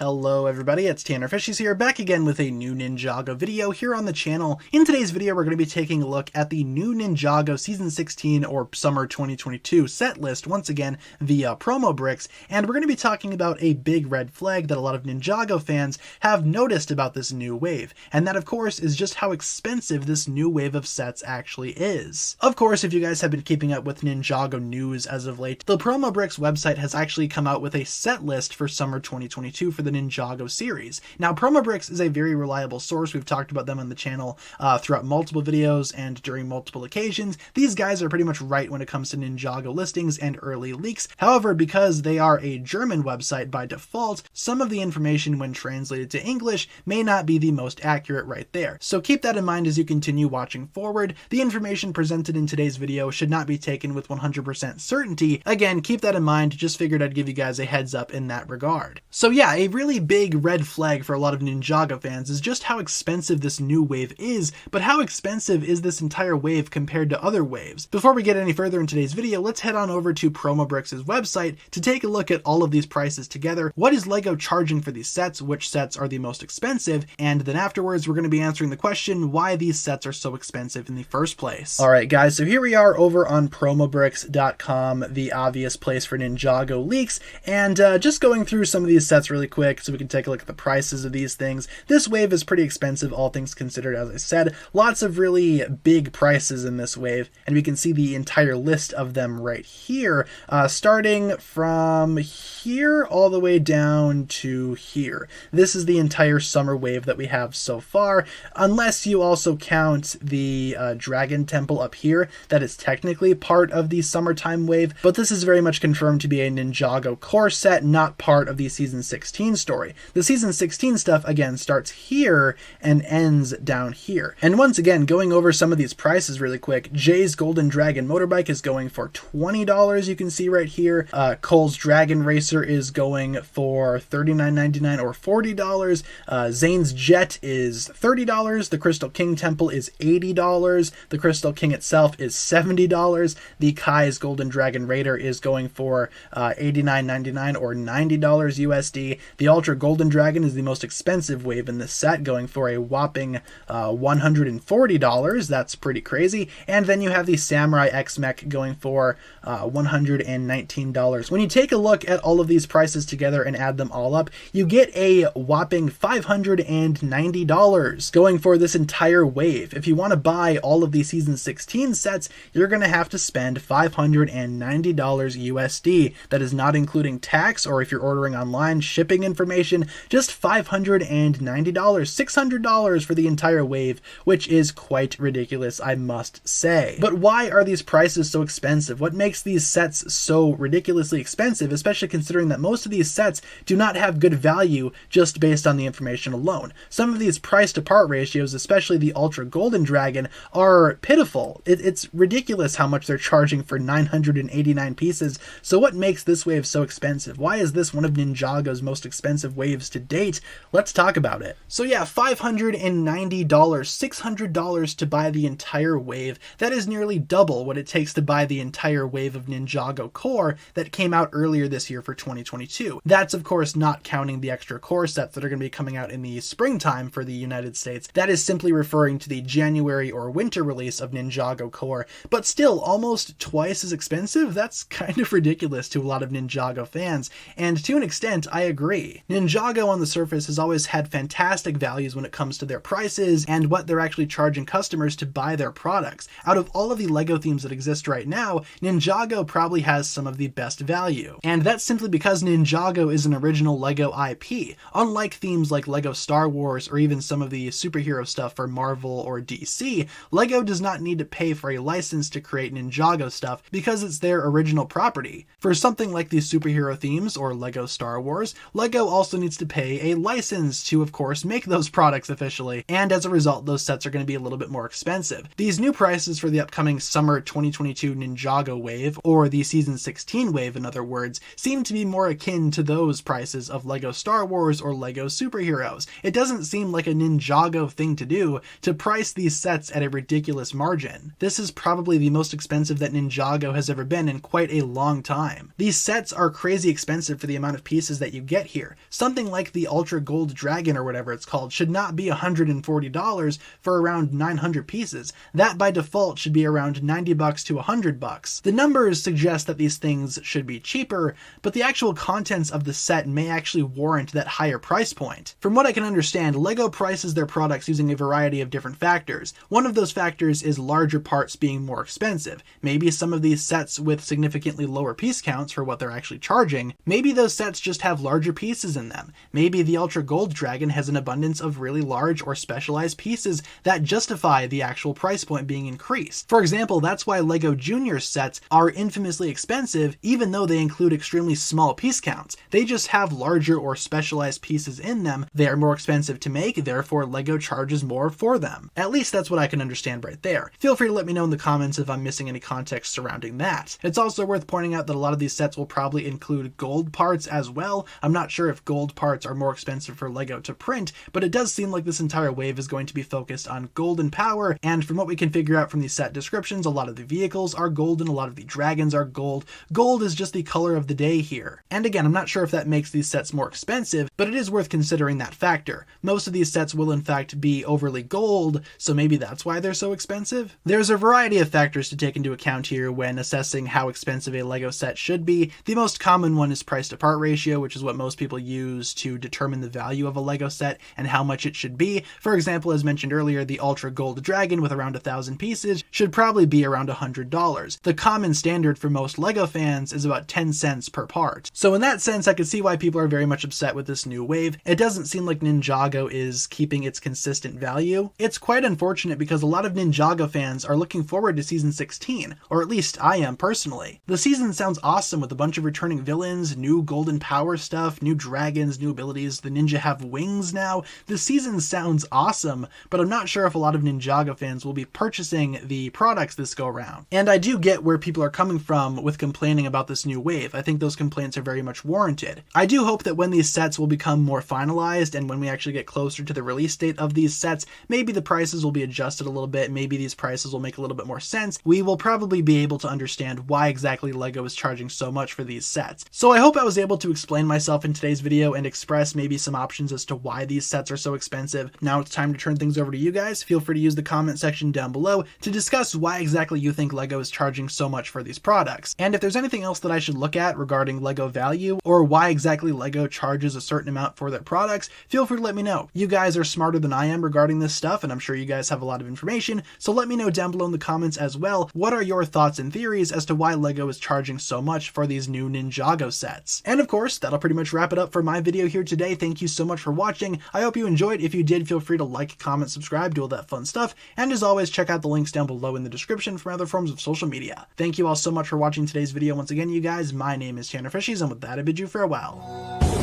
Hello everybody, it's TannerFishies here, back again with a new Ninjago video here on the channel. In today's video, we're going to be taking a look at the new Ninjago Season 16 or Summer 2022 set list, once again via promo bricks, and we're going to be talking about a big red flag that a lot of Ninjago fans have noticed about this new wave, and that of course is just how expensive this new wave of sets actually is. Of course, if you guys have been keeping up with Ninjago news as of late, the promo bricks website has actually come out with a set list for Summer 2022 for the Ninjago series. Now, promo bricks is a very reliable source. We've talked about them on the channel throughout multiple videos and during multiple occasions. These guys are pretty much right when it comes to Ninjago listings and early leaks. However, because they are a German website by default, some of the information when translated to English may not be the most accurate right there. So keep that in mind as you continue watching forward. The information presented in today's video should not be taken with 100% certainty. Again, keep that in mind. Just figured I'd give you guys a heads up in that regard. So yeah, a really big red flag for a lot of Ninjago fans is just how expensive this new wave is, but how expensive is this entire wave compared to other waves? Before we get any further in today's video, let's head on over to promo bricks' website to take a look at all of these prices together. What is LEGO charging for these sets? Which sets are the most expensive? And then afterwards, we're going to be answering the question why these sets are so expensive in the first place. Alright guys, so here we are over on promobricks.com, the obvious place for Ninjago leaks, and just going through some of these sets really quick so we can take a look at the prices of these things. This wave is pretty expensive, all things considered, as I said. Lots of really big prices in this wave, and we can see the entire list of them right here, starting from here all the way down to here. This is the entire summer wave that we have so far, unless you also count the Dragon Temple up here. That is technically part of the summertime wave, but this is very much confirmed to be a Ninjago core set, not part of the Season 16 story. The Season 16 stuff, again, starts here and ends down here. And once again, going over some of these prices really quick, Jay's Golden Dragon motorbike is going for $20, you can see right here. Cole's Dragon Racer is going for $39.99 or $40. Zane's Jet is $30. The Crystal King Temple is $80. The Crystal King itself is $70. The Kai's Golden Dragon Raider is going for $89.99 or $90 USD. The Ultra Golden Dragon is the most expensive wave in this set, going for a whopping $140. That's pretty crazy. And then you have the Samurai X-Mech going for $119. When you take a look at all of these prices together and add them all up, you get a whopping $590 going for this entire wave. If you want to buy all of the Season 16 sets, you're going to have to spend $590 USD. That is not including tax, or if you're ordering online, shipping information, just $590, $600 for the entire wave, which is quite ridiculous, I must say. But why are these prices so expensive? What makes these sets so ridiculously expensive, especially considering that most of these sets do not have good value just based on the information alone? Some of these price to part ratios, especially the Ultra Golden Dragon, are pitiful. It's ridiculous how much they're charging for 989 pieces. So what makes this wave so expensive? Why is this one of Ninjago's most expensive waves to date? Let's talk about it. So yeah, $590, $600 to buy the entire wave. That is nearly double what it takes to buy the entire wave of Ninjago core that came out earlier this year for 2022. That's of course not counting the extra core sets that are going to be coming out in the springtime for the United States. That is simply referring to the January or winter release of Ninjago core, but still almost twice as expensive. That's kind of ridiculous to a lot of Ninjago fans, and to an extent I agree. Ninjago on the surface has always had fantastic values when it comes to their prices and what they're actually charging customers to buy their products. Out of all of the LEGO themes that exist right now, Ninjago probably has some of the best value, and that's simply because Ninjago is an original LEGO IP. Unlike themes like LEGO Star Wars or even some of the superhero stuff for Marvel or DC, LEGO does not need to pay for a license to create Ninjago stuff because it's their original property. For something like the superhero themes or LEGO Star Wars, LEGO also needs to pay a license to, of course, make those products officially, and as a result, those sets are going to be a little bit more expensive. These new prices for the upcoming Summer 2022 Ninjago wave, or the Season 16 wave in other words, seem to be more akin to those prices of LEGO Star Wars or LEGO superheroes. It doesn't seem like a Ninjago thing to do to price these sets at a ridiculous margin. This is probably the most expensive that Ninjago has ever been in quite a long time. These sets are crazy expensive for the amount of pieces that you get here. factor. Something like the Ultra Gold Dragon or whatever it's called should not be $140 for around 900 pieces. That by default should be around $90 to $100. The numbers suggest that these things should be cheaper, but the actual contents of the set may actually warrant that higher price point. From what I can understand, LEGO prices their products using a variety of different factors. One of those factors is larger parts being more expensive. Maybe some of these sets with significantly lower piece counts for what they're actually charging, maybe those sets just have larger pieces in them. Maybe the Ultra Gold Dragon has an abundance of really large or specialized pieces that justify the actual price point being increased. For example, that's why LEGO Junior sets are infamously expensive even though they include extremely small piece counts. They just have larger or specialized pieces in them. They are more expensive to make, therefore LEGO charges more for them. At least that's what I can understand right there. Feel free to let me know in the comments if I'm missing any context surrounding that. It's also worth pointing out that a lot of these sets will probably include gold parts as well. I'm not sure if gold parts are more expensive for LEGO to print, but it does seem like this entire wave is going to be focused on golden power, and from what we can figure out from these set descriptions, a lot of the vehicles are golden, a lot of the dragons are gold. Gold is just the color of the day here. And again, I'm not sure if that makes these sets more expensive, but it is worth considering that factor. Most of these sets will in fact be overly gold, so maybe that's why they're so expensive? There's a variety of factors to take into account here when assessing how expensive a LEGO set should be. The most common one is price to part ratio, which is what most people use to determine the value of a LEGO set and how much it should be. For example, as mentioned earlier, the Ultra Gold Dragon with around 1,000 pieces should probably be around $100. The common standard for most LEGO fans is about 10 cents per part. So in that sense, I could see why people are very much upset with this new wave. It doesn't seem like Ninjago is keeping its consistent value. It's quite unfortunate because a lot of Ninjago fans are looking forward to Season 16, or at least I am personally. The season sounds awesome with a bunch of returning villains, new golden power stuff, new dragons, new abilities. The ninja have wings now. The season sounds awesome, but I'm not sure if a lot of Ninjago fans will be purchasing the products this go around. And I do get where people are coming from with complaining about this new wave. I think those complaints are very much warranted. I do hope that when these sets will become more finalized and when we actually get closer to the release date of these sets, maybe the prices will be adjusted a little bit, maybe these prices will make a little bit more sense. We will probably be able to understand why exactly LEGO is charging so much for these sets. So I hope I was able to explain myself in today's video and express maybe some options as to why these sets are so expensive. Now it's time to turn things over to you guys. Feel free to use the comment section down below to discuss why exactly you think LEGO is charging so much for these products. And if there's anything else that I should look at regarding LEGO value or why exactly LEGO charges a certain amount for their products, feel free to let me know. You guys are smarter than I am regarding this stuff, and I'm sure you guys have a lot of information, so let me know down below in the comments as well. What are your thoughts and theories as to why LEGO is charging so much for these new Ninjago sets? And of course, that'll pretty much wrap it up for my video here today. Thank you so much for watching. I hope you enjoyed. If you did, feel free to like, comment, subscribe, do all that fun stuff. And as always, check out the links down below in the description for other forms of social media. Thank you all so much for watching today's video. Once again, you guys, my name is TannerFishies, and with that, I bid you farewell.